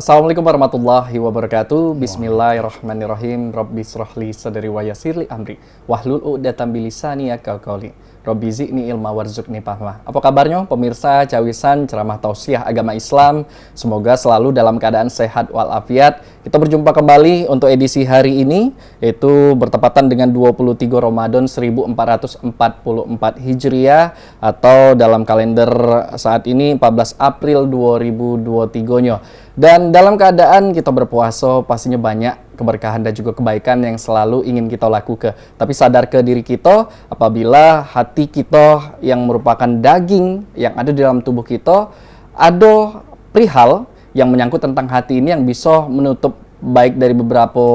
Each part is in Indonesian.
Assalamualaikum warahmatullahi wabarakatuh. Bismillahirrahmanirrahim. Rabbi shrahli sadri wa yassirli amri wahlul 'uqdatam min lisani yafqahu qawli. Rabbi zidni ilma warzuqni fahma. Apa kabarnya pemirsa Cawisan Ceramah Tausiah Agama Islam? Semoga selalu dalam keadaan sehat walafiat. Kita berjumpa kembali untuk edisi hari ini, yaitu bertepatan dengan 23 Ramadan 1444 Hijriah atau dalam kalender saat ini 14 April 2023-nya. Dan dalam keadaan kita berpuasa pastinya banyak keberkahan dan juga kebaikan yang selalu ingin kita lakukan. Tapi sadar ke diri kita apabila hati kita yang merupakan daging yang ada di dalam tubuh kita, ada perihal yang menyangkut tentang hati ini yang bisa menutup baik dari beberapa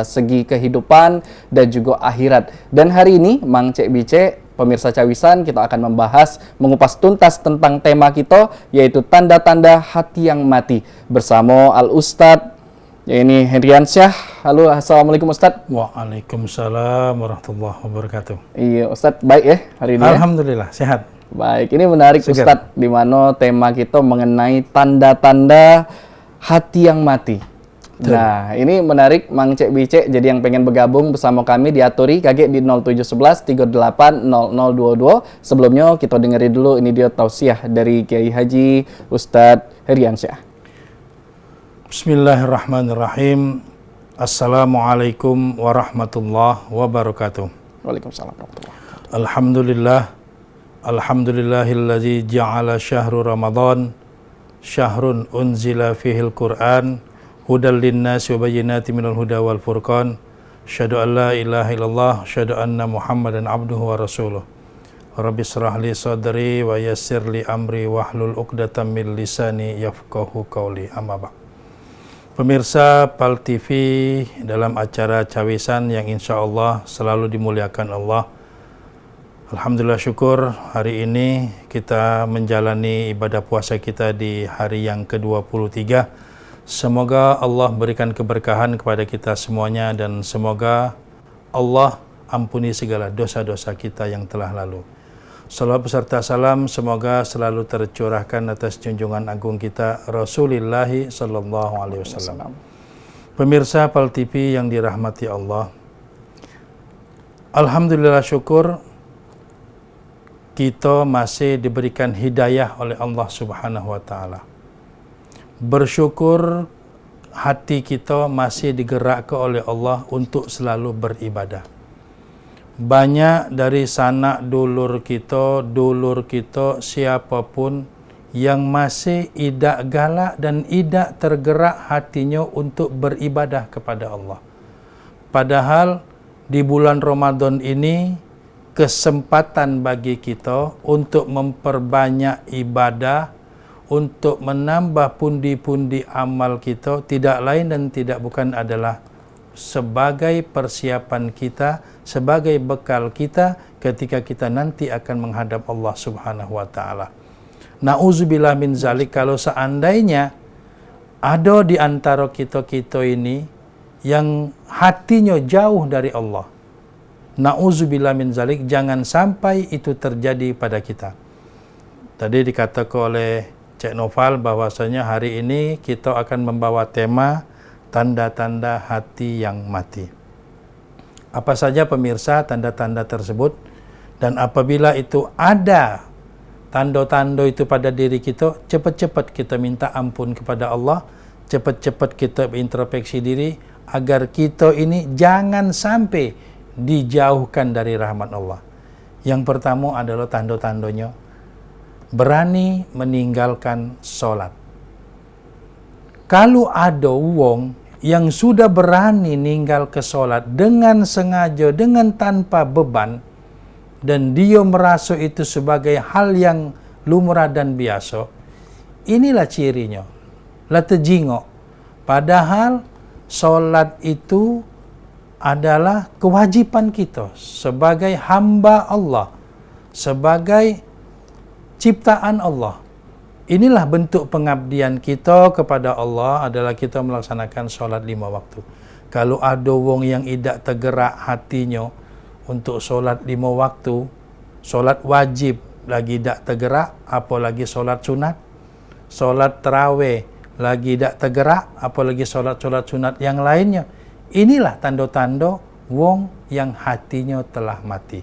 segi kehidupan dan juga akhirat. Dan hari ini Mang Cek Bice, pemirsa Cawisan, kita akan membahas, mengupas tuntas tentang tema kita, yaitu tanda-tanda hati yang mati, bersama Al-Ustadz, ini Hendriansyah. Halo, assalamualaikum Ustadz. Waalaikumsalam warahmatullahi wabarakatuh. Iya Ustadz, baik ya hari ini? Alhamdulillah, sehat. Baik, ini menarik Segar. Ustadz, di mana tema kita mengenai tanda-tanda hati yang mati. Betul. Nah, ini menarik Mang Cek Bice, jadi yang pengen bergabung bersama kami diaturi KG di 0711 38 0022. Sebelumnya kita dengerin dulu ini dia tausiah dari Kiai Haji Ustadz Hendriansyah. Bismillahirrahmanirrahim. Assalamualaikum warahmatullahi wabarakatuh. Waalaikumsalam warahmatullahi wabarakatuh. Alhamdulillah. Alhamdulillahilladzi ja'ala syahru Ramadan syahrun unzila fihil Qur'an hudal linnasi wa bayyinatin minal huda wal furqan. Asyhadu an la ilaha illallah, asyhadu anna Muhammadan abduhu wa rasuluh. Rabbi shrah li sadri wa yassir li amri wahlul 'uqdatam min lisani yafqahu qawli. Amma ba'd. Pemirsa PAL TV dalam acara Cawisan yang insya Allah selalu dimuliakan Allah. Alhamdulillah syukur hari ini kita menjalani ibadah puasa kita di hari yang ke-23. Semoga Allah berikan keberkahan kepada kita semuanya dan semoga Allah ampuni segala dosa-dosa kita yang telah lalu. Salawat beserta salam semoga selalu tercurahkan atas junjungan agung kita Rasulullah sallallahu alaihi wasallam. Pemirsa PAL TV yang dirahmati Allah, alhamdulillah syukur kita masih diberikan hidayah oleh Allah Subhanahu wa taala. Bersyukur hati kita masih digerakkan oleh Allah untuk selalu beribadah. Banyak dari sanak dulur kita siapapun yang masih idak galak dan idak tergerak hatinya untuk beribadah kepada Allah. Padahal di bulan Ramadan ini kesempatan bagi kita untuk memperbanyak ibadah, untuk menambah pundi-pundi amal kita, tidak lain dan tidak bukan adalah sebagai persiapan kita, sebagai bekal kita ketika kita nanti akan menghadap Allah Subhanahu wa taala. Nauzubillah min zalik, kalau seandainya ada di antara kita-kita ini yang hatinya jauh dari Allah. Nauzubillah min zalik, jangan sampai itu terjadi pada kita. Tadi dikatakan oleh Cek Noval bahwasanya hari ini kita akan membawa tema tanda-tanda hati yang mati. Apa saja pemirsa tanda-tanda tersebut, dan apabila itu ada tanda-tanda itu pada diri kita, cepat-cepat kita minta ampun kepada Allah, cepat-cepat kita introspeksi diri agar kita ini jangan sampai dijauhkan dari rahmat Allah. Yang pertama adalah tanda-tandanya berani meninggalkan sholat. Kalau ada wong yang sudah berani ninggal ke sholat dengan sengaja, dengan tanpa beban, dan dia merasa itu sebagai hal yang lumrah dan biasa, inilah cirinya. Latejingo. Padahal sholat itu adalah kewajiban kita sebagai hamba Allah, sebagai ciptaan Allah. Inilah bentuk pengabdian kita kepada Allah, adalah kita melaksanakan sholat 5 waktu. Kalau ada wong yang tidak tergerak hatinya untuk sholat 5 waktu, sholat wajib lagi tidak tergerak, apalagi sholat sunat, sholat tarawih lagi tidak tergerak, apalagi solat-solat sunat yang lainnya. Inilah tanda-tanda wong yang hatinya telah mati.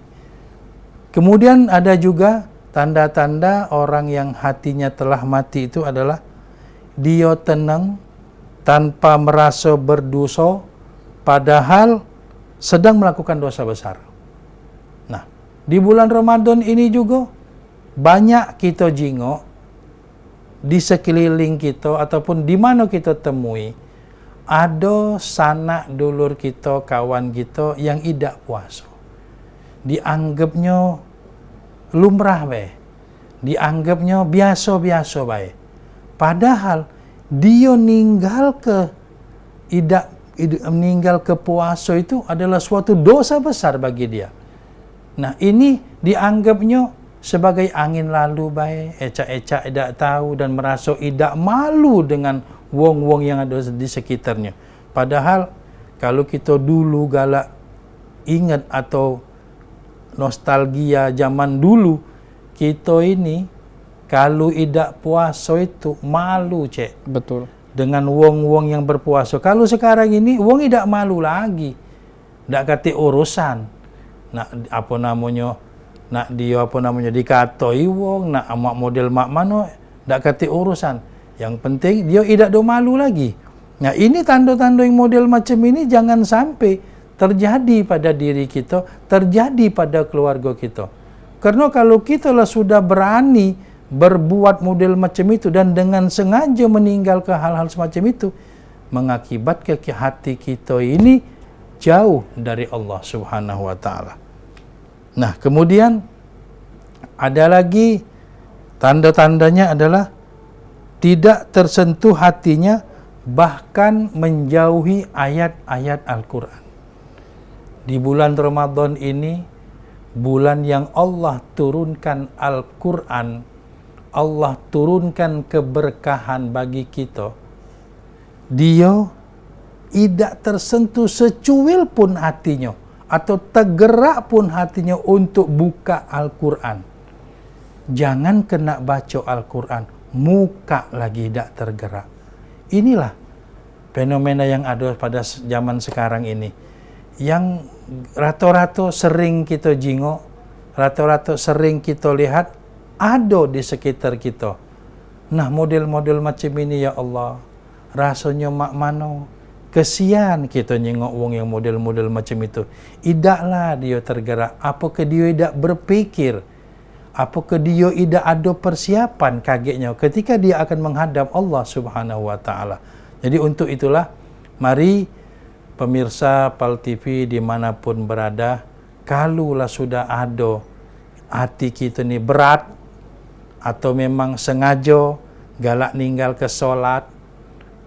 Kemudian ada juga tanda-tanda orang yang hatinya telah mati itu adalah dia tenang tanpa merasa berdosa padahal sedang melakukan dosa besar. Nah, di bulan Ramadan ini juga banyak kita jingok di sekeliling kita ataupun di mana kita temui ada sanak dulur kita, kawan kita yang tidak puasa. Dianggapnya lumrah baik. Dianggapnya biasa-biasa baik. Padahal dia meninggal ke puasa itu adalah suatu dosa besar bagi dia. Nah, ini dianggapnya sebagai angin lalu baik, ecak-ecak tidak tahu dan merasa tidak malu dengan wong-wong yang ada di sekitarnya. Padahal kalau kita dulu galak ingat atau nostalgia zaman dulu, kita ini kalau tidak puasa itu malu, Cek. Betul. Dengan wong-wong yang berpuasa. Kalau sekarang ini wong tidak malu lagi. Tidak kata urusan. Nak apa namanya? Nak dia apa namanya dikatai wong, nak amak model mak mana, tak kata urusan. Yang penting dia tidak do malu lagi. Nah, ini tanda-tanda yang model macam ini jangan sampai terjadi pada diri kita, terjadi pada keluarga kita. Karena kalau kita lah sudah berani berbuat model macam itu dan dengan sengaja meninggal ke hal-hal semacam itu, mengakibatkan hati kita ini jauh dari Allah Subhanahu wa taala. Nah, kemudian ada lagi tanda-tandanya adalah tidak tersentuh hatinya, bahkan menjauhi ayat-ayat Al-Quran. Di bulan Ramadan ini, bulan yang Allah turunkan Al-Quran, Allah turunkan keberkahan bagi kita, dia tidak tersentuh secuil pun hatinya, atau tergerak pun hatinya untuk buka Al-Quran. Jangan kena baca Al-Quran, muka lagi tidak tergerak. Inilah fenomena yang ada pada zaman sekarang ini, yang rata-rata sering kita jingok, rata-rata sering kita lihat ada di sekitar kita. Nah, model-model macam ini ya Allah, rasanya mak mano. Kesian kita nyengok wong yang model-model macam itu. Idaklah dia tergerak. Apakah dia tidak berpikir? Apakah dia tidak ada persiapan kagetnya ketika dia akan menghadap Allah Subhanahu wa taala. Jadi untuk itulah, mari pemirsa PAL TV dimanapun berada, kalulah sudah ada hati kita ni berat atau memang sengaja galak ninggal ke solat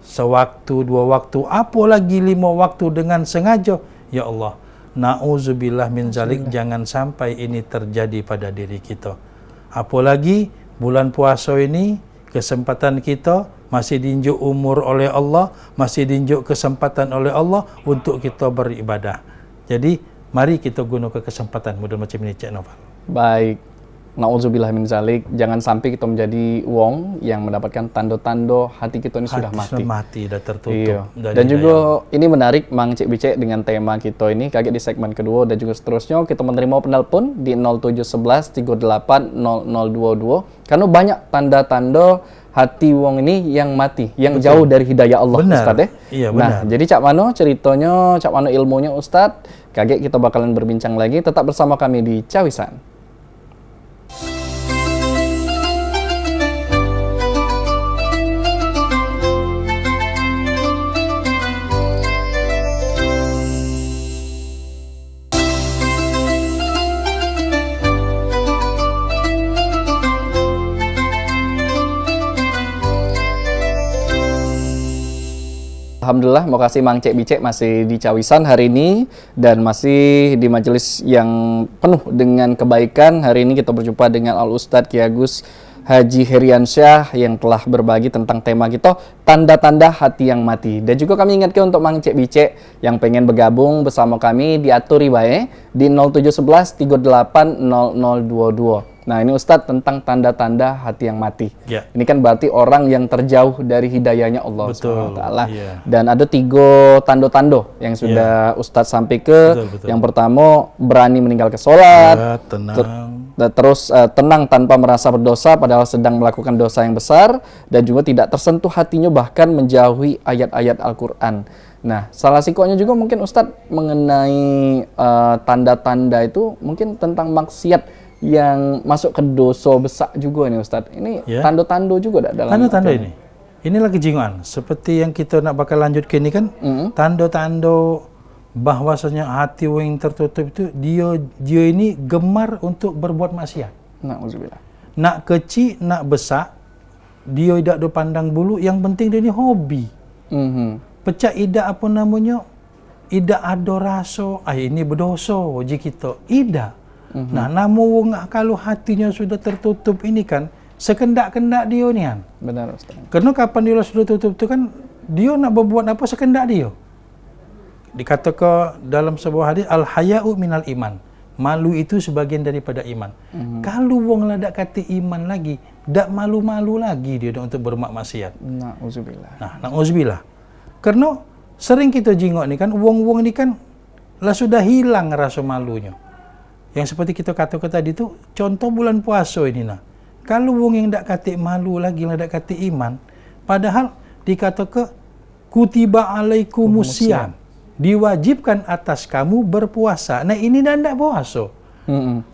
sewaktu, dua waktu, apalagi 5 waktu dengan sengaja, ya Allah, na'udzubillah min zalik, jangan sampai ini terjadi pada diri kita. Apalagi bulan puasa ini, kesempatan kita masih diunjuk umur oleh Allah, masih diunjuk kesempatan oleh Allah untuk kita beribadah. Jadi mari kita gunakan kesempatan model macam ini, Cik Noval. Baik. Na'udzubillah min zalik, jangan sampai kita menjadi wong yang mendapatkan tanda-tanda hati kita ini sudah mati. Sudah mati, sudah tertutup. Iya. Dan juga ini menarik Mang Cik Bicek dengan tema kita ini kaget di segmen kedua, dan juga seterusnya kita menerima penelpon di 0711 38 0022 karena banyak tanda-tanda hati wong ini yang mati, yang jauh dari hidayah Allah. Benar. Ustaz ya. Iya, nah, benar. jadi cak mano ceritanya, cak mano ilmunya Ustaz, kaget kita bakalan berbincang lagi, tetap bersama kami di Cawisan. Alhamdulillah, makasih Mang Cek Bicek masih di Cawisan hari ini dan masih di majelis yang penuh dengan kebaikan. Hari ini kita berjumpa dengan Al-Ustadz Ki Agus Haji Heriansyah yang telah berbagi tentang tema kita, tanda-tanda hati yang mati. Dan juga kami ingatkan untuk Mang Cek Bicek yang pengen bergabung bersama kami, diaturi bae di 0711 38 0022. Nah, ini Ustadz tentang tanda-tanda hati yang mati. Ya. Ini kan berarti orang yang terjauh dari hidayahnya Allah Betul, SWT. iya. Dan ada 3 tanda-tanda yang sudah Ustadz sampai ke. Betul. Yang pertama, berani meninggalkan sholat. Ya, tenang. Terus tenang tanpa merasa berdosa padahal sedang melakukan dosa yang besar. Dan juga tidak tersentuh hatinya bahkan menjauhi ayat-ayat Al-Quran. Nah, salah sikonya juga mungkin Ustadz mengenai tanda-tanda itu mungkin tentang maksiat yang masuk ke dosa besar juga nih Ustadz. Ini tanda-tanda juga dalam tanda-tanda ini. Inilah kejinguan. Seperti yang kita nak bakal lanjut ke ini kan, tanda-tanda bahwasanya hati yang tertutup itu dia ini gemar untuk berbuat maksiat. Na'udzubillah. Nak kecil, nak besar, dia tidak ada pandang bulu. Yang penting dia ini hobi. Pecah idak apa namanya? Idak ada rasa, ini berdosa wajib kita. Idak. Nah, namun kalau hatinya sudah tertutup ini kan, sekendak-kendak dia ni kan. Benar Ustaz. Karena kapan dia sudah tutup tu kan, dia nak berbuat apa sekendak dia. Dikatakan dalam sebuah hadis, al-haya'u minal iman. Malu itu sebagian daripada iman. Kalau wong lah dak kata iman lagi, dak malu-malu lagi dia untuk berbuat maksiat. Na'udzubillah. Nah, na'udzubillah. Karena sering kita jingok ni kan, wong-wong ni kan lah sudah hilang rasa malunya. Yang seperti kita katakan tadi tu, contoh bulan puasa ini nah. Kalau wong yang dak kata malu lagi, yang dak kata iman, padahal dikatakan kutiba alaikumusiyam, diwajibkan atas kamu berpuasa. Nah, ini dah ndak puasa.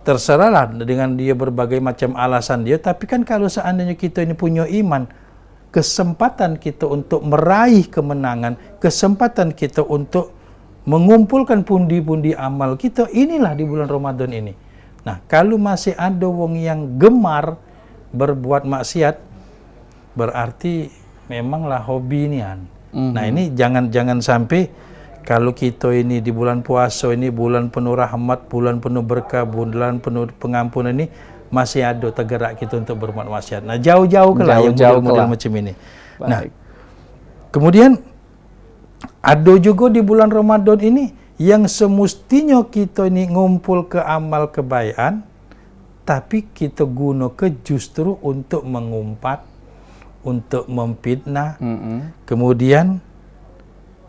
Terserahlah dengan dia berbagai macam alasan dia, tapi kan kalau seandainya kita ini punya iman, kesempatan kita untuk meraih kemenangan, kesempatan kita untuk mengumpulkan pundi-pundi amal kita, inilah di bulan Ramadan ini. Nah, kalau masih ada wong yang gemar berbuat maksiat, berarti memanglah hobi nian. Nah, ini jangan sampai kalau kita ini di bulan puasa ini, bulan penuh rahmat, bulan penuh berkah, bulan penuh pengampunan ini, masih ada tergerak kita untuk berbuat maksiat. Nah, jauh-jauh ke lah yang model macam ini. Baik. Nah, kemudian ada juga di bulan Ramadan ini yang semestinya kita ini ngumpul ke amal kebaikan, tapi kita guna ke justru untuk mengumpat, untuk memfitnah, kemudian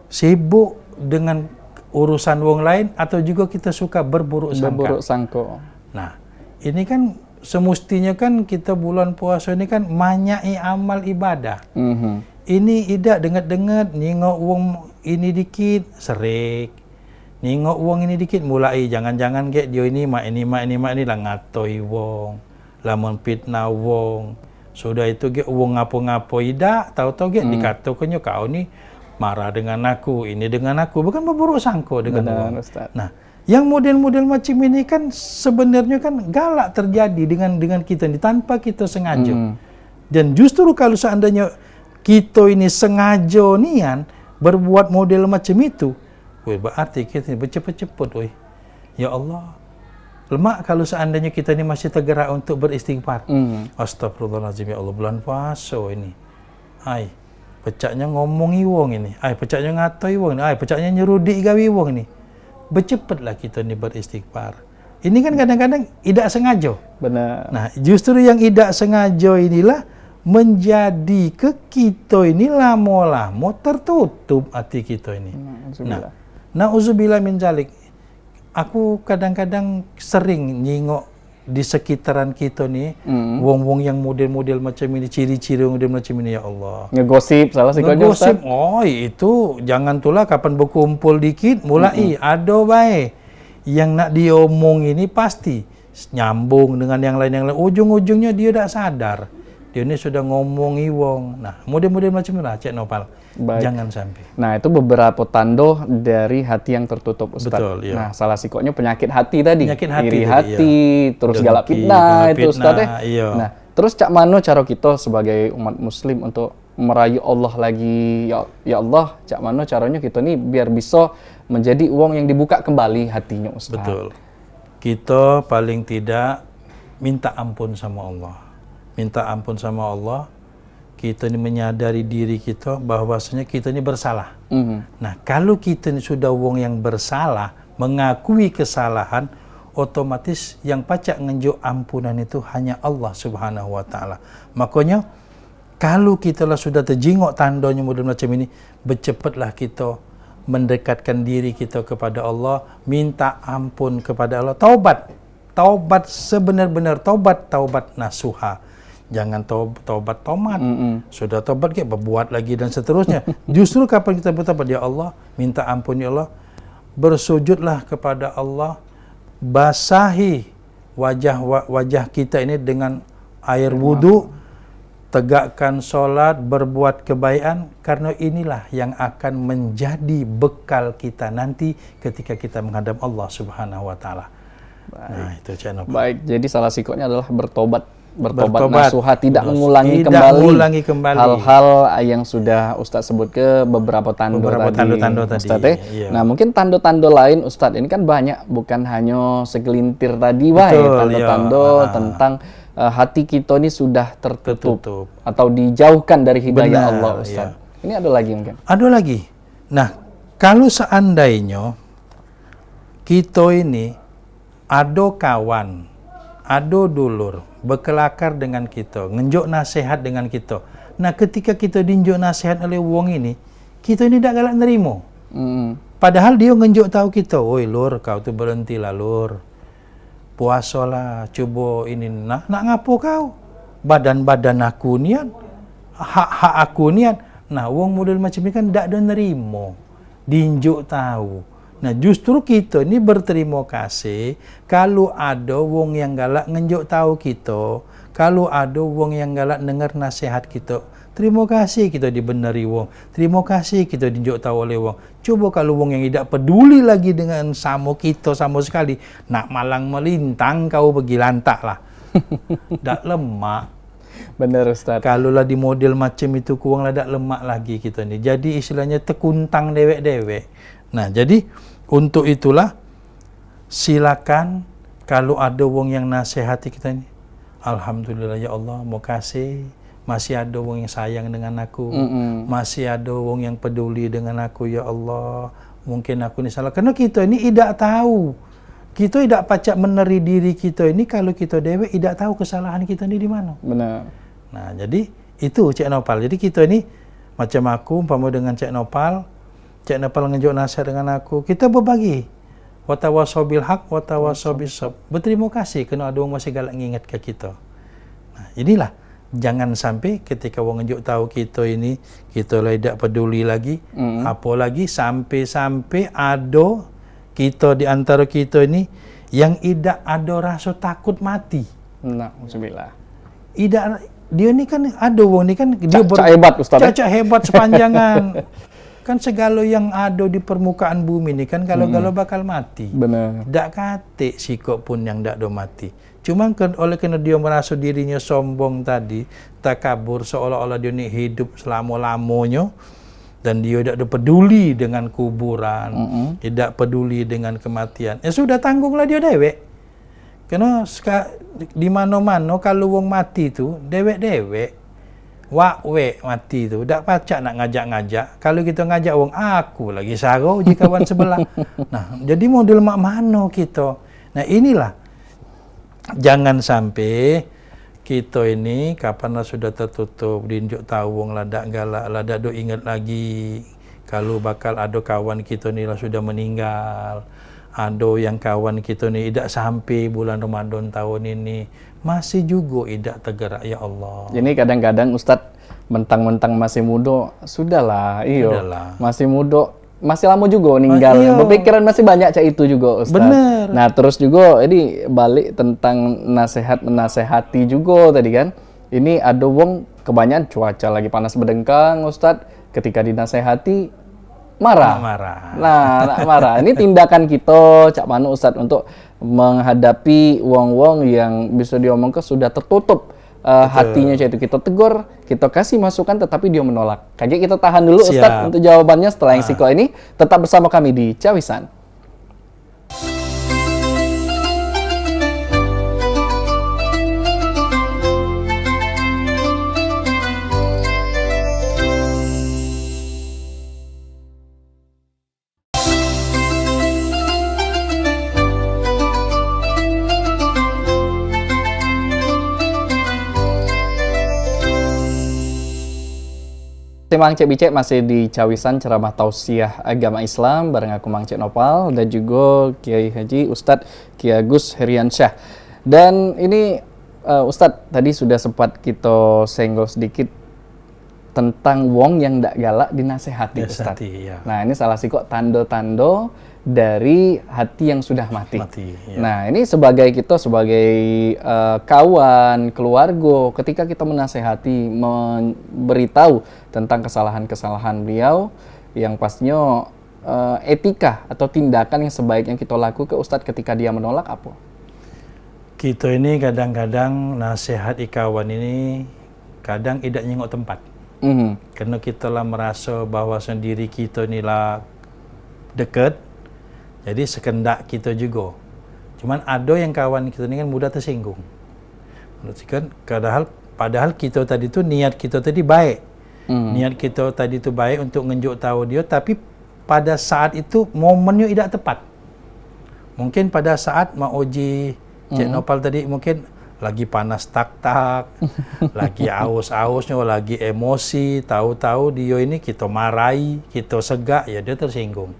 sibuk dengan urusan wong lain, atau juga kita suka berburuk sangka. Nah, ini kan semestinya kan kita bulan puasa ini kan manyai amal ibadah. Ini idak dengat-dengat nengok wong ini dikit serik, nengok wong ini dikit mulai jangan-jangan kayak dia ini mak ini lah ngatoi wong, lah menfitnah wong. Sudah itu kayak wong ngapo-ngapo idak, tahu-tahu kayak dikatakannya kau ni marah dengan aku, ini dengan aku, bukan berburuk sangka dengan wong. Nah, yang model-model macam ini kan sebenarnya kan galak terjadi dengan kita ini tanpa kita sengaja. Dan justru kalau seandainya kita ini sengaja nian berbuat model macam itu, berarti kita ini bercepat-cepat, ya Allah, lemak kalau seandainya kita ini masih tergerak untuk beristighfar. Astagfirullahaladzim, ya Allah, bulan puasa ini, pecaknya ngomongi wong ini, pecaknya ngatoi wong ini, pecaknya nyerudi gawi wong ini. Bercepatlah kita ini beristighfar. Ini kan kadang-kadang tidak sengaja. Benar. Nah, justru yang tidak sengaja inilah menjadi ke kita ini lama-lama tertutup hati kita ini. Na'udzubillah min zalik. Aku kadang-kadang sering nyingok di sekitaran kita nih, wong-wong yang model-model macam ini, ciri-ciri model macam ini, ya Allah. Ngegosip, salah sih ngegosip. Itu jangan tulah kapan berkumpul dikit, mulai ada baik yang nak diomong ini pasti nyambung dengan yang lain. Ujung-ujungnya dia tak sadar. Dia ini sudah ngomongi wong. Nah, model-model macam itulah Cik Nopal. Baik. Jangan sampai. Nah, itu beberapa tanda dari hati yang tertutup, Ustaz. Betul, iya. Nah, salah sikonya penyakit hati tadi. Iri hati, terus galak fitnah itu, Ustaz. Iya. Nah, terus cak mano cara kita sebagai umat muslim untuk merayu Allah lagi? Ya Allah, cak mano caranya kita nih biar bisa menjadi uang yang dibuka kembali hatinya, Ustaz. Betul. Kita paling tidak minta ampun sama Allah. Minta ampun sama Allah, kita ini menyadari diri kita bahwasanya kita ini bersalah. Nah, kalau kita ini sudah wong yang bersalah, mengakui kesalahan, otomatis yang pacak ngenjuk ampunan itu hanya Allah Subhanahu wa taala. Makanya kalau kita lah sudah terjingok tandanya model macam ini, bercepatlah kita mendekatkan diri kita kepada Allah, minta ampun kepada Allah, taubat sebenar-benar taubat nasuha. Jangan taubat tomat. Sudah taubat kayak berbuat lagi dan seterusnya. Justru kapan kita bertaubat, ya Allah, minta ampun ya Allah, bersujudlah kepada Allah, basahi wajah kita ini dengan air wudu, tegakkan solat, berbuat kebaikan, karena inilah yang akan menjadi bekal kita nanti ketika kita menghadap Allah Subhanahu wa taala. Nah, itu channel. Baik, jadi salah sikotnya adalah bertobat nasuha, tidak mengulangi kembali hal-hal yang sudah Ustadz sebut ke beberapa tando tadi. Ustadz, iya. Nah, mungkin tando-tando lain Ustadz, ini kan banyak, bukan hanya segelintir tadi, tando-tando tentang hati kita ini sudah tertutup atau dijauhkan dari hidayah Allah, Ustadz. Iya. Ini ada lagi mungkin? Ada lagi. Nah, kalau seandainya kita ini ada kawan, ada dulur, berkelakar dengan kita, ngenjuk nasihat dengan kita. Nah, ketika kita dinjuk nasihat oleh wong ini, kita ini tak galak nerima. Padahal dia ngenjuk tahu kita, "Oi lur, kau tu berhentilah lur. Puasalah, coba ini." Nak ngapo kau? Badan aku niat, hak aku niat. Nah, wong model macam ni kan tak ada nerima. Dinjuk tahu. Nah, justru kita ni berterima kasih kalau ada wong yang galak ngenjuk tahu kita, kalau ada wong yang galak dengar nasihat kita. Terima kasih kita dibenari wong. Terima kasih kita dinjuk tahu oleh wong. Coba kalau wong yang tidak peduli lagi dengan sama kita sama sekali, nak malang melintang kau pergi lantak lah. Dak lemak. Benar Ustaz. Kalau lah di model macam itu kuang lah dak lemak lagi kita ni. Jadi istilahnya tekuntang dewek-dewek. Nah, jadi untuk itulah silakan kalau ada wong yang nasihati kita ni, alhamdulillah ya Allah, mau kasih masih ada wong yang sayang dengan aku, masih ada wong yang peduli dengan aku ya Allah. Mungkin aku ni salah, karena kita ini tidak tahu, kita tidak pacak meneri diri kita ini kalau kita dewek tidak tahu kesalahan kita ni di mana. Benar. Nah, jadi itu Cik Nopal. Jadi kita ini macam aku umpama dengan Cik Nopal ngenjuk nasihat dengan aku, kita berbagi. Watawasau bil haq, watawasau bis sabr. Berterima kasih kerana ada orang masih galak ngingat ke kita. Nah, inilah jangan sampai ketika orang ngenjuk tahu kita ini, kita tidak peduli lagi. Apalagi sampai ada kita di antara kita ini yang tidak ada rasa takut mati. Na'udzubillah. Dia ni kan ada orang ni kan dia hebat Ustaz. Cacak hebat sepanjangan. Kan segala yang ada di permukaan bumi ni kan kalau-kalau bakal mati. Benar. Tak katik sikap pun yang tak ada mati. Cuma oleh kerana dia merasa dirinya sombong tadi, takabur seolah-olah dia ni hidup selama-lamanya dan dia tak ada peduli dengan kuburan, tidak peduli dengan kematian. Sudah tanggunglah dia dewek. Kerana di mana-mana kalau wong mati tu dewek-dewek. Wak mati tu dak pacak nak ngajak-ngajak. Kalau kita ngajak wong, aku lagi sarau je kawan sebelah. Nah, jadi model mak mano kita. Nah, inilah jangan sampai kita ini kapan lah sudah tertutup, dinjuk tahu wong lah dak galak lah dak do ingat lagi kalau bakal ada kawan kita ni lah sudah meninggal. Ada yang kawan kita ni tidak sampai bulan Ramadan tahun ini masih juga tidak tergerak ya Allah. Jadi kadang-kadang Ustadz mentang-mentang masih muda, sudahlah, masih muda, masih lama juga meninggal. Berpikiran masih banyak cak itu juga Ustadz. Bener. Nah, terus juga ini balik tentang nasihat menasehati juga tadi kan. Ini ada wong kebanyakan cuaca lagi panas berdengkang Ustadz, ketika dinasehati marah. Nah, marah. Ini tindakan kita, Cak Manu Ustadz, untuk menghadapi wong-wong yang bisa diomongkan sudah tertutup hatinya, yaitu kita tegur, kita kasih masukan, tetapi dia menolak. Kayaknya kita tahan dulu Ustadz untuk jawabannya setelah yang siko ini. Tetap bersama kami di Cawisan. Mang Cek Bicek masih di Cawisan Ceramah Tausiah Agama Islam bareng aku Mang Cek Nopal dan juga Kiai Haji Ustadz Kiai Agus Heriansyah. Dan ini Ustadz tadi sudah sempat kita senggol sedikit tentang wong yang ndak galak dinasehati Ustadz. Ya. Nah ini salah sih kok tanda-tanda dari hati yang sudah mati. Ya. Nah ini sebagai kita sebagai kawan, keluarga, ketika kita menasehati, memberitahu tentang kesalahan-kesalahan beliau, yang pastinya etika atau tindakan yang sebaiknya kita lakukan ke Ustadz ketika dia menolak apa? Kita ini kadang-kadang nasihat ikawan ini kadang tidak nyengok tempat. Karena kita lah merasa bahwa sendiri kita inilah dekat, jadi sekendak kita juga. Cuman ada yang kawan kita ini kan mudah tersinggung. Kan padahal kita tadi tu niat kita tadi baik. Niat kita tadi tu baik untuk ngenjuk tahu dia, tapi pada saat itu momennya tidak tepat. Mungkin pada saat mau uji Cik Nopal tadi mungkin lagi panas tak-tak, lagi aus-ausnya, lagi emosi, tahu-tahu dia ini kita marahi, kita segak, ya dia tersinggung.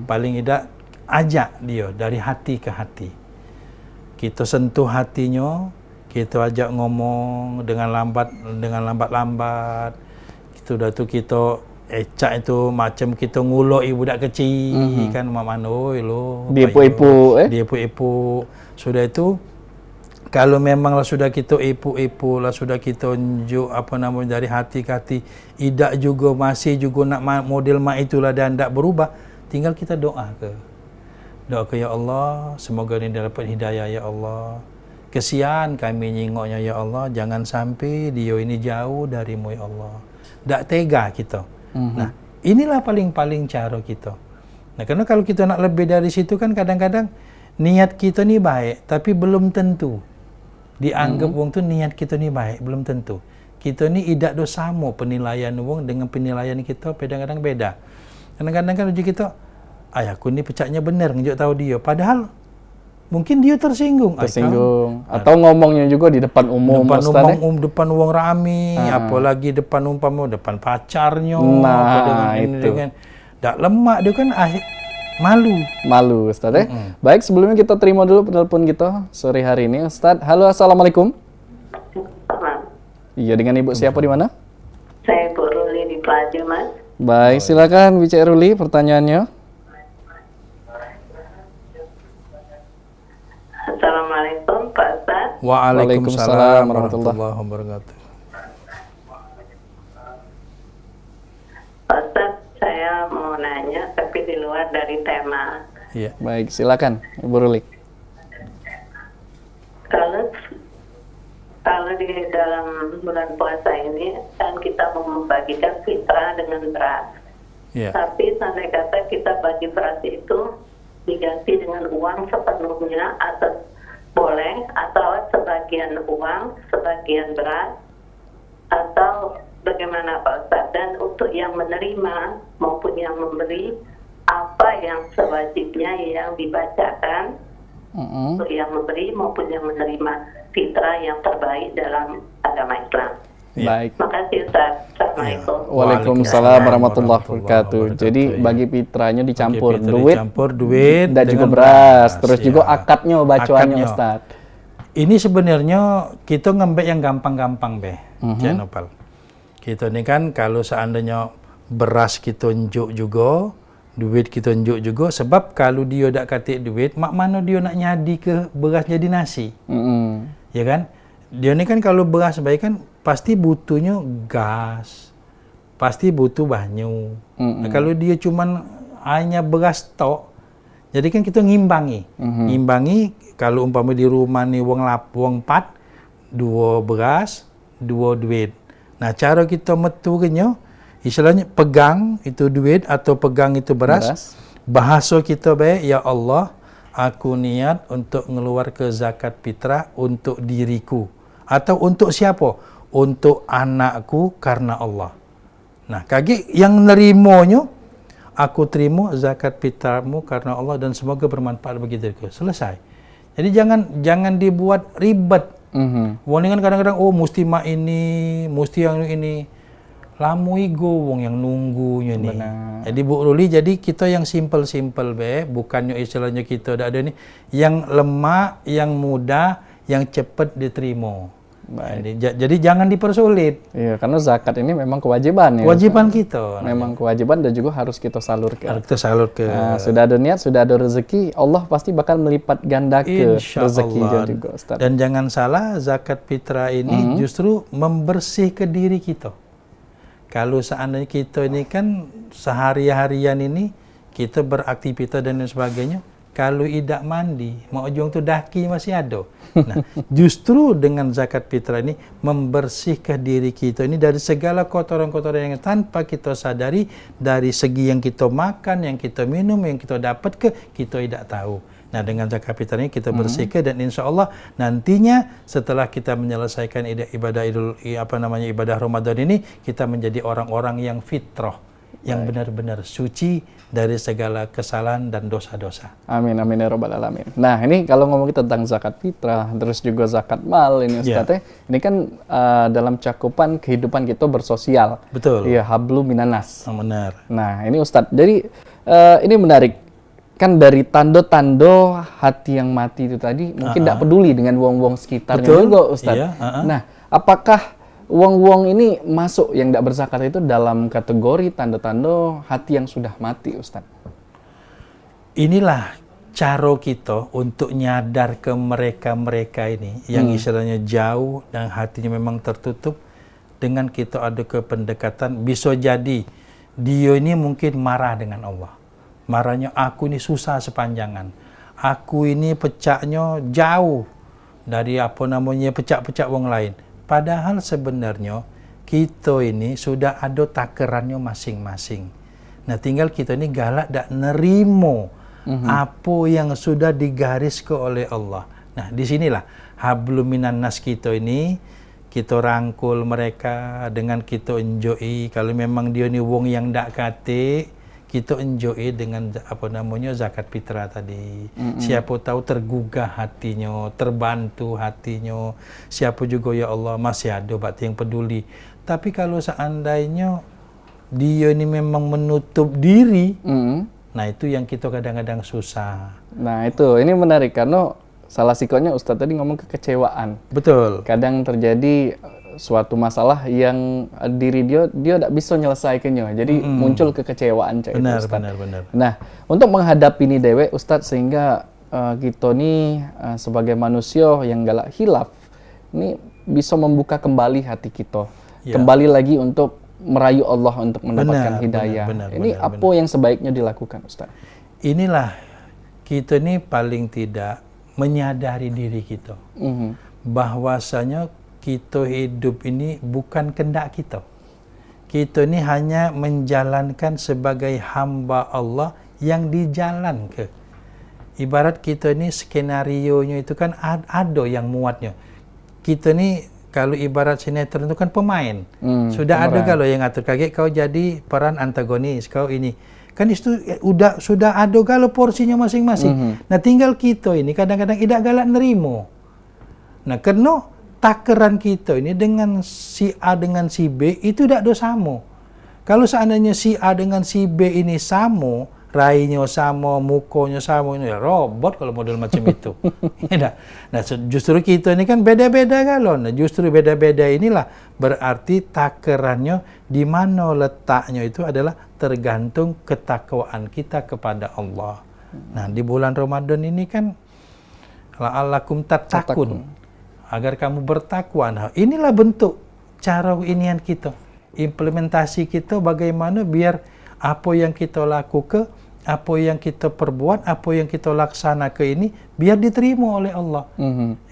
Paling tidak ajak dia dari hati ke hati. Kita sentuh hatinya, kita ajak ngomong dengan lambat-lambat. Sudah tu kita ecak itu macam kita ngulok ibu budak kecil kan mamano lo. Dia epu-epu. Sudah itu kalau memanglah sudah kita epu-epu lah, sudah kita tunjuk dari hati ke hati, tidak juga masih juga nak model mak itulah dan tidak berubah, tinggal kita doa ke ya Allah, semoga ini dapat hidayah ya Allah. Kesian kami nyingoknya ya Allah, jangan sampai dia ini jauh darimu ya Allah. Tak tega kita. Nah, inilah paling cara kita. Nah, karena kalau kita nak lebih dari situ kan kadang-kadang niat kita ni baik, tapi belum tentu dianggap wong tu niat kita ni baik, belum tentu. Kita ni idak do sama penilaian wong dengan penilaian kita kadang-kadang beda. Kadang-kadang kan uji kita, aku ni pecaknya benar ngejuk tahu dia, padahal mungkin dia tersinggung. Atau ngomongnya juga di depan umum, depan wong rame, apalagi depan depan pacarnya, dengan dak lemak dia kan malu Ustaz ya. Baik, sebelumnya kita terima dulu penelpon kita sore hari ini Ustaz. Halo, assalamualaikum. Iya, dengan Ibu siapa di mana? Saya Bu Ruli di Pelaja, Mas. Baik, silakan Bicara Ruli, pertanyaannya. Assalamualaikum Pak Ustaz. Waalaikumsalam warahmatullahi wabarakatuh. Pak Ustaz, saya mau nanya tapi di luar dari tema. Iya. Baik, silakan Ibu Ruli. Kalau di dalam bulan puasa ini kan kita mau membagikan fitrah dengan beras. Yeah. Tapi sampai kata kita bagi beras itu diganti dengan uang sepenuhnya atau boleh, atau sebagian uang, sebagian beras, atau bagaimana Pak Ustaz? Dan untuk yang menerima maupun yang memberi, apa yang sewajibnya yang dibacakan untuk yang memberi maupun yang menerima fitrah yang terbaik dalam agama Islam. Baik. Makasih Ustaz. Assalamualaikum. Waalaikumsalam warahmatullahi wabarakatuh. Jadi bagi fitrahnya dicampur duit dan juga beras, terus juga akadnya bacaannya Ustaz. Ini sebenarnya kita ngambil yang gampang-gampang Cik Nopal. Kita ni kan kalau seandainya beras kita unjuk juga, duit kita unjuk juga, sebab kalau dia tak katik duit, mak mana dia nak nyadi ke beras jadi nasi. Ya kan? Dia ni kan kalau beras baik kan pasti butuhnya gas, pasti butuh banyu. Nah, kalau dia cuman hanya beras tok, jadi kan kita ngimbangi. Ngimbangi kalau umpama di rumah ni wong 4, 2 beras, 2 duit. Nah, cara kita metunya, istilahnya pegang itu duit atau pegang itu beras. Bahasa kita baik, ya Allah, aku niat untuk ngeluar ke zakat fitrah untuk diriku. Atau untuk siapa? Untuk anakku karena Allah. Nah, kaki yang nerimanya, aku terima zakat fitrahmu karena Allah dan semoga bermanfaat bagi diriku. Selesai. Jadi jangan dibuat ribet. Kan kadang-kadang mesti mak ini, mesti yang ini. lamui wong yang nunggunya nih. Benar. Jadi Bu Ruli, jadi kita yang simpel-simpel bukannya istilahnya kita ada nih yang lemak, yang mudah, yang cepat diterima. Jadi jangan dipersulit. Iya, karena zakat ini memang kewajiban ya. Kewajiban kita. Memang kewajiban dan juga harus kita salurkan. Harus kita salurkan. Nah, sudah ada niat, sudah ada rezeki, Allah pasti bakal melipat gandakan rezekinya juga, Ustaz. Dan jangan salah, zakat fitrah ini justru membersih ke diri kita. Kalau seandainya kita ini kan sehari-harian ini kita beraktivitas dan lain sebagainya, kalau tidak mandi, mau ujung tu daki masih ada. Nah, justru dengan zakat fitrah ini membersihkan diri kita ini dari segala kotoran-kotoran yang tanpa kita sadari, dari segi yang kita makan, yang kita minum, yang kita dapat kita tidak tahu. Nah, dengan zakat fitrah ini kita bersihkan dan insya Allah nantinya setelah kita menyelesaikan ibadah Ramadan ini, kita menjadi orang-orang yang fitrah, yang benar-benar suci dari segala kesalahan dan dosa-dosa. Amin, amin ya rabbal alamin. Nah, ini kalau ngomongin tentang zakat fitrah, terus juga zakat mal ini Ustaz, ini kan dalam cakupan kehidupan kita bersosial. Betul. Iya, hablu minanas. Benar. Nah, ini Ustaz, jadi ini menarik. Kan dari tando-tando hati yang mati itu tadi, mungkin tidak peduli dengan wong-wong sekitarnya juga Ustaz. Iya, Nah, apakah wong-wong ini masuk yang tidak berzakat itu dalam kategori tanda-tanda hati yang sudah mati, Ustaz? Inilah cara kita untuk nyadar ke mereka-mereka ini yang istilahnya jauh dan hatinya memang tertutup. Dengan kita ada ke pendekatan, bisa jadi dia ini mungkin marah dengan Allah. Marahnya, aku ini susah sepanjangan. Aku ini pecahnya jauh dari pecah-pecah wong lain. Padahal sebenarnya kita ini sudah ada takarannya masing-masing. Nah, tinggal kita ini galak dak nerimo apa yang sudah digariskan oleh Allah. Nah, disinilah hablum minan nas kita ini, kita rangkul mereka dengan kita enjoy. Kalau memang dia ni wong yang dak kate, kita enjoy dengan zakat fitrah tadi. Siapa tahu tergugah hatinya, terbantu hatinya. Siapa juga ya Allah masih ada bakti yang peduli. Tapi kalau seandainya dia ini memang menutup diri, nah itu yang kita kadang-kadang susah. Nah itu, ini menarik karena salah sikonya Ustadz tadi ngomong kekecewaan. Betul. Kadang terjadi suatu masalah yang diri dia tidak bisa menyelesaikannya, jadi muncul kekecewaan benar. Nah, untuk menghadapi ini dewe Ustadz, sehingga kita nih sebagai manusia yang galak hilaf ini bisa membuka kembali hati kita, kembali lagi untuk merayu Allah untuk mendapatkan hidayah. Ini apa yang sebaiknya dilakukan, Ustadz? Inilah kita ini paling tidak menyadari diri kita bahwasanya kita hidup ini bukan kehendak kita. Kita ini hanya menjalankan sebagai hamba Allah yang dijalankan. Ibarat kita ini skenarionya itu kan ada yang muatnya. Kita ini kalau ibarat sinetron itu kan pemain. Sudah ada kalau yang ngatur, kaget kau jadi peran antagonis, kau ini. Kan itu sudah ada kalau porsinya masing-masing. Nah, tinggal kita ini kadang-kadang tidak galak nerimo. Nah, karena takaran kita ini dengan si A dengan si B itu tidak ada sama. Kalau seandainya si A dengan si B ini sama, rainya sama, mukanya sama, ini ya robot kalau model macam itu. Nah, justru kita ini kan beda-beda kalau. Nah, justru beda-beda inilah berarti takarannya di mana letaknya itu adalah tergantung ketakwaan kita kepada Allah. Nah, di bulan Ramadan ini kan la'allakum tattaqun, agar kamu bertakwa. Nah, inilah bentuk cara inian kita. Implementasi kita bagaimana biar apa yang kita lakukan, apa yang kita perbuat, apa yang kita laksanakan ini biar diterima oleh Allah.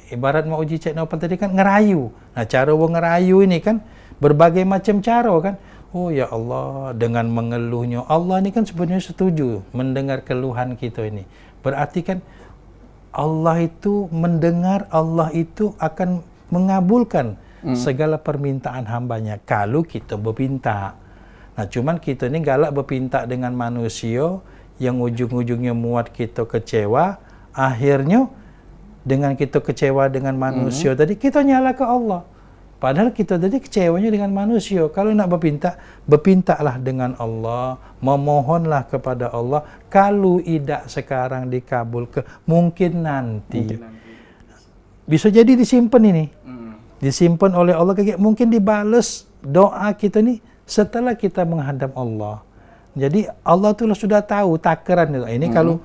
Ibarat mau uji cek apa tadi kan ngerayu. Nah, cara ngerayu ini kan berbagai macam cara kan. Oh ya Allah, dengan mengeluhnya Allah ini kan sebenarnya setuju mendengar keluhan kita ini. Berarti kan Allah itu mendengar, Allah itu akan mengabulkan segala permintaan hambanya kalau kita berpinta. Nah, cuman kita ini galak berpinta dengan manusia yang ujung-ujungnya muat kita kecewa. Akhirnya dengan kita kecewa dengan manusia tadi, kita nyala ke Allah. Padahal kita tadi kecewanya dengan manusia. Kalau nak berpintalah dengan Allah, memohonlah kepada Allah. Kalau tidak sekarang dikabul, mungkin nanti. Bisa jadi disimpan ini. Disimpan oleh Allah, mungkin dibales doa kita nih setelah kita menghadap Allah. Jadi Allah tuh sudah tahu takaran. Ini kalau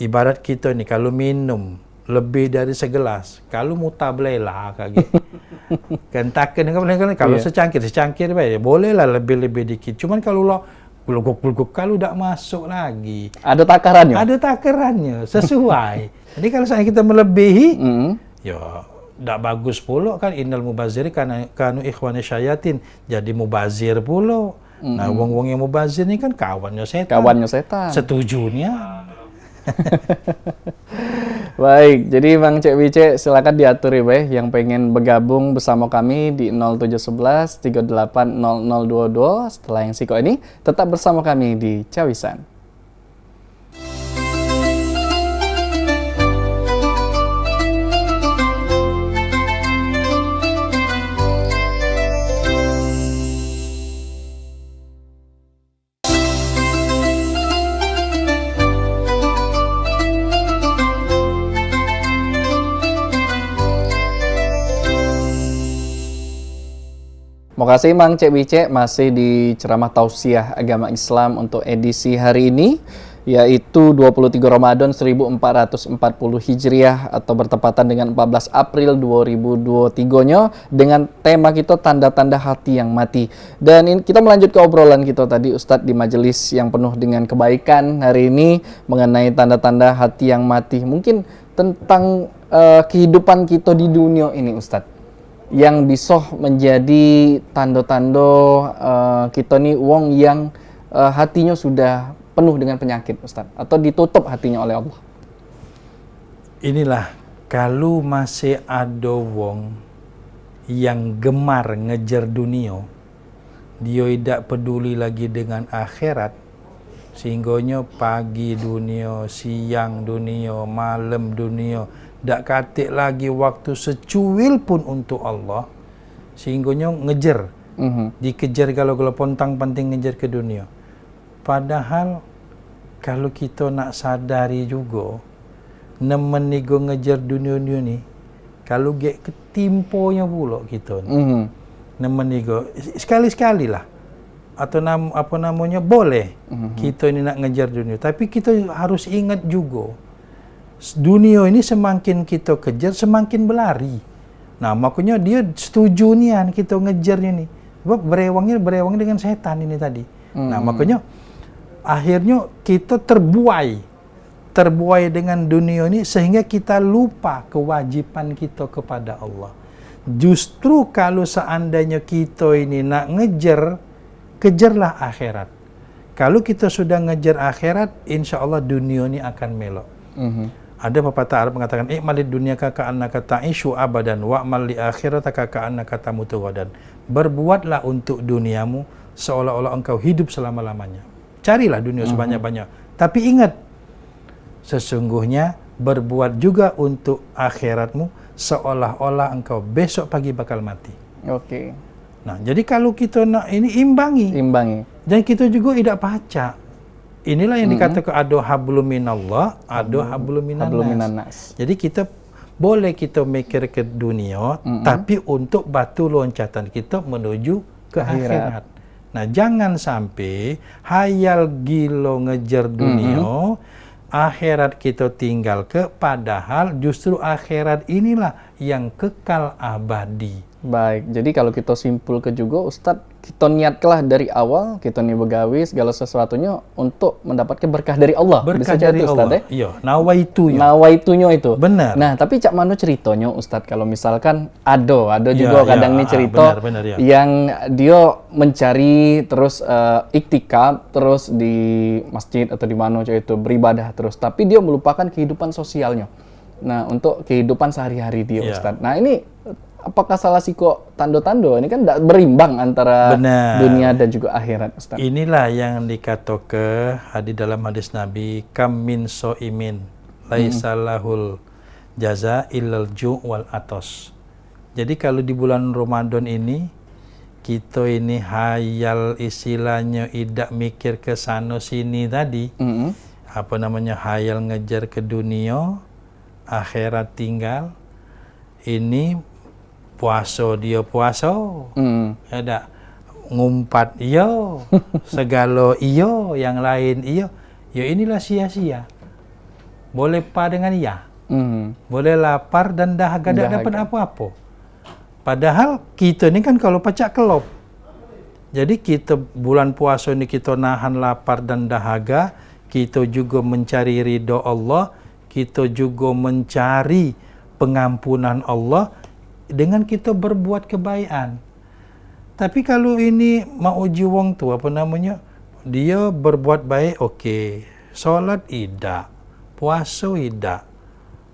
ibarat kita nih, kalau minum lebih dari segelas, kalau mutablelah kayak gitu. Kan takkan kalau secangkir baik, bolehlah lebih dikit. Cuman kalau lo bulguk kalau tidak masuk lagi. Ada takarannya. Ada takarannya sesuai. Jadi kalau saya kita melebihi, ya tidak bagus pula kan. Innal mubaziri kanu ikhwani syayatin. Jadi mubazir pula. Nah, wong-wong yang mubazir ini kan kawannya setan. Kawannya setan. Setujunya. Baik, jadi Bang Cek Wice silakan diatur ya Bay, yang pengen bergabung bersama kami di 0711 380022. Setelah yang siko ini tetap bersama kami di Cawisan. Terima kasih Mang Cek Wice, masih di ceramah tausiah agama Islam untuk edisi hari ini, yaitu 23 Ramadan 1440 Hijriah atau bertepatan dengan 14 April 2023-nya dengan tema kita tanda-tanda hati yang mati. Dan kita melanjut ke obrolan kita tadi Ustadz di majelis yang penuh dengan kebaikan hari ini mengenai tanda-tanda hati yang mati. Mungkin tentang kehidupan kita di dunia ini Ustadz, yang bisa menjadi tanda-tanda kita nih wong yang hatinya sudah penuh dengan penyakit Ustaz, atau ditutup hatinya oleh Allah. Inilah kalau masih ada wong yang gemar ngejar dunia, dia tidak peduli lagi dengan akhirat, sehingga pagi dunia, siang dunia, malam dunia, tak katik lagi waktu secuil pun untuk Allah, sehingga ngejar, dikejar kalau pontang penting ngejar ke dunia. Padahal kalau kita nak sadari juga, nemen nego ngejar dunia ni, kalau get ketimponya pula kita, nemen nego sekali-sekali lah, atau apa namanya boleh kita ini nak ngejar dunia, tapi kita harus ingat juga. Dunia ini semakin kita kejar, semakin berlari. Nah, makanya dia setuju nian kita ngejarnya nih. Sebab berewang dengan setan ini tadi. Nah, makanya akhirnya kita terbuai dengan dunia ini sehingga kita lupa kewajiban kita kepada Allah. Justru kalau seandainya kita ini nak ngejar, kejarlah akhirat. Kalau kita sudah ngejar akhirat, insya Allah dunia ini akan melok. Ada pepatah Arab mengatakan, "I'malid dunyaka ka'annaka ta'ishu abadan wa'mal li akhirataka ka'annaka tamutu ghadan." Berbuatlah untuk duniamu seolah-olah engkau hidup selama-lamanya. Carilah dunia sebanyak-banyak. Tapi ingat, sesungguhnya berbuat juga untuk akhiratmu seolah-olah engkau besok pagi bakal mati. Oke. Nah, jadi kalau kita nak ini imbangi. Dan kita juga tidak pacak. Inilah yang dikatakan ado hablum minallah, ado hablum minannas. Jadi kita boleh kita mikir ke dunia, tapi untuk batu loncatan kita menuju ke akhirat. Nah, jangan sampai hayal gilo ngejar dunia, akhirat kita tinggal padahal justru akhirat inilah yang kekal abadi. Baik, jadi kalau kita simpul ke juga Ustadz, kita niatkanlah dari awal, kita nih begawi segala sesuatunya untuk mendapatkan berkah dari Allah. Berkah dari Allah. Iya, nawaitunya itu. Benar. Nah, tapi cak mano ceritanya Ustadz, kalau misalkan ada juga kadang nih cerita benar, yang dia mencari terus iktikaf terus di masjid atau di mana itu beribadah terus, tapi dia melupakan kehidupan sosialnya. Nah, untuk kehidupan sehari-hari dia Ustadz. Nah, ini apakah salah siko tando-tando? Ini kan tidak berimbang antara dunia dan juga akhirat, Ustaz. Inilah yang dikatakan di dalam hadis Nabi, kam min so'imin laisa lahul jaza illal ju' wal atos. Jadi kalau di bulan Ramadan ini kita ini hayal istilahnya tidak mikir ke sana sini tadi. Apa namanya, hayal ngejar ke dunia, akhirat tinggal. Ini puasa dia puasa. Ada ngumpat iyo, segala iyo, yang lain iyo. Ya inilah sia-sia. Boleh pa dengan iya. Boleh lapar dan dahaga tidak dapat apa-apa. Padahal kita ni kan kalau pacak kelop. Jadi kita bulan puasa ni kita nahan lapar dan dahaga, kita juga mencari ridha Allah, kita juga mencari pengampunan Allah dengan kita berbuat kebaikan. Tapi kalau ini mau uji wong tu apa namanya, dia berbuat baik okey, solat tidak, puasa tidak.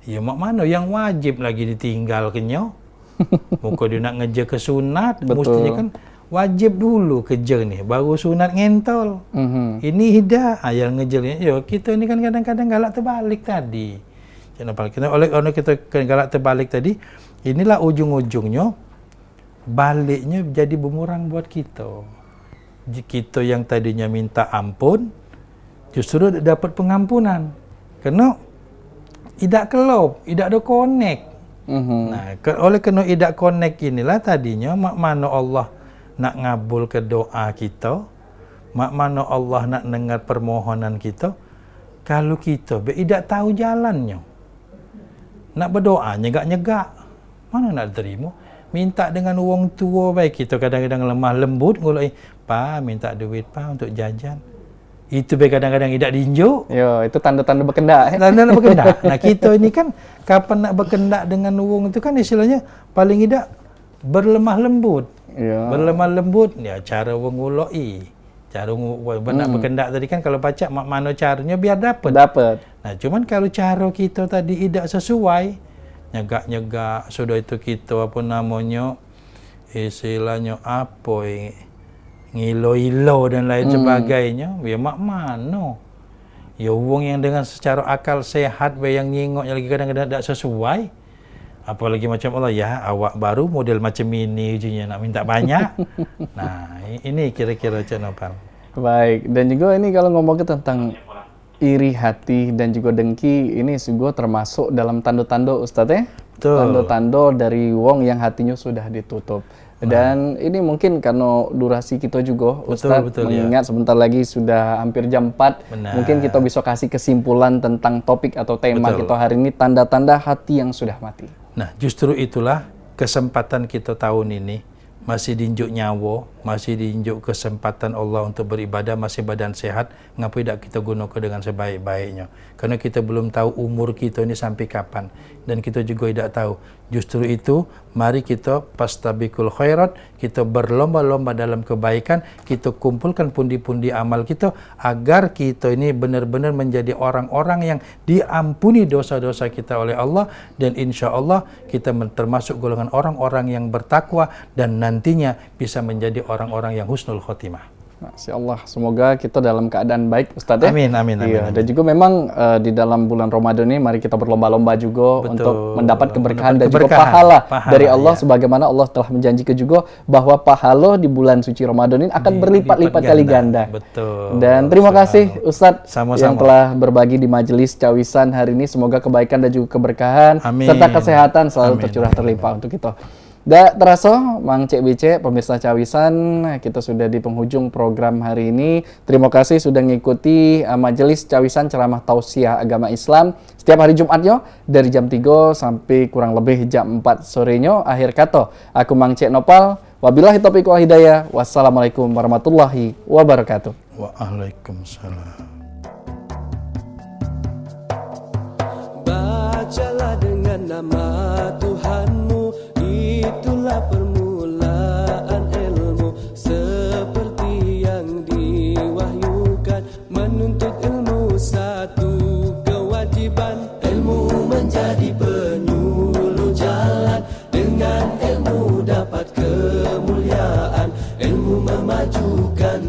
Ya mak mana yang wajib lagi ditinggal kenyo? Muka dia nak ngejar ke sunat, mestinya kan wajib dulu kerja ni, baru sunat ngentol. Ini hidah, yang ngejar ni. Yo, kita ni kan kadang-kadang galak terbalik tadi. Kenapa? Oleh kerana kita galak terbalik tadi, inilah ujung-ujungnya baliknya jadi bumerang buat kita. Kita yang tadinya minta ampun, justru dapat pengampunan. Kerana tidak kelop, tidak ada connect. Nah, oleh kerana tidak connect inilah tadinya mak mana Allah nak ngabul ke doa kita, mak mana Allah nak dengar permohonan kita, kalau kita tidak tahu jalannya. Nak berdoa nyegak-nyegak, mana nak terima? Minta dengan wong tua baik, kita kadang-kadang lemah lembut ngulai, pa minta duit pa untuk jajan. Itu kadang-kadang tidak diinjuk. Ya, itu tanda-tanda berkendak. Tanda-tanda berkendak. Nah, kita ini kan kapan nak berkendak dengan wong itu kan istilahnya paling tidak berlemah lembut. Ya. Berlemah lembut, ya cara wong ngulai. Cara nak berkendak tadi kan kalau baca mana caranya biar dapat. Nah, cuman kalau cara kita tadi tidak sesuai, nyegak-nyegak, sudah itu kita apa namanya, istilahnya apa ngilo-ilo dan lain sebagainya, ya mak mano. Ya wong yang dengan secara akal sehat yang nyingok lagi kadang-kadang tidak sesuai. Apalagi macam Allah, ya awak baru model macam ini ujinya nak minta banyak. Nah, ini kira-kira Nopal. Baik, dan juga ini kalau ngomongin tentang iri hati dan juga dengki, ini juga termasuk dalam tanda-tanda Ustadz ya? Tanda-tanda dari wong yang hatinya sudah ditutup. Dan ini mungkin karena durasi kita juga Ustadz, mengingat sebentar lagi sudah hampir jam 4. Mungkin kita bisa kasih kesimpulan tentang topik atau tema kita hari ini, tanda-tanda hati yang sudah mati. Nah, justru itulah kesempatan kita tahun ini, masih diinjuk nyawa, masih diinjuk kesempatan Allah untuk beribadah, masih badan sehat, ngapa tidak kita gunakan dengan sebaik-baiknya? Karena kita belum tahu umur kita ini sampai kapan, dan kita juga tidak tahu. Justru itu, mari kita pastabikul khairat, kita berlomba-lomba dalam kebaikan, kita kumpulkan pundi-pundi amal kita, agar kita ini benar-benar menjadi orang-orang yang diampuni dosa-dosa kita oleh Allah, dan insya Allah kita termasuk golongan orang-orang yang bertakwa, dan nantinya bisa menjadi orang-orang yang husnul khotimah. Masya Allah, semoga kita dalam keadaan baik Ustadz ya. Amin, amin, iya, amin. Dan juga memang di dalam bulan Ramadan ini mari kita berlomba-lomba juga untuk mendapat keberkahan dan juga pahala dari Allah, sebagaimana Allah telah menjanjikan juga bahwa pahala di bulan suci Ramadan ini akan berlipat-lipat kali ganda. Betul. Dan terima kasih Ustadz yang Sama-sama telah berbagi di majelis Cawisan hari ini. Semoga kebaikan dan juga keberkahan serta kesehatan selalu tercurah terlimpah untuk kita. Tak terasa, Mang Cek Bice, pemirsa Cawisan, kita sudah di penghujung program hari ini. Terima kasih sudah mengikuti majelis Cawisan ceramah tausiah agama Islam setiap hari Jumatnya dari jam 3 sampai kurang lebih jam 4 sorenya. Akhir kata, aku Mang Cek Nopal. Wabillahi taufiq wal hidayah. Wassalamualaikum warahmatullahi wabarakatuh. Waalaikumsalam. Bacalah dengan nama Tuhanmu, itulah permulaan ilmu, seperti yang diwahyukan. Menuntut ilmu satu kewajiban, ilmu menjadi penyuluh jalan. Dengan ilmu dapat kemuliaan, ilmu memajukan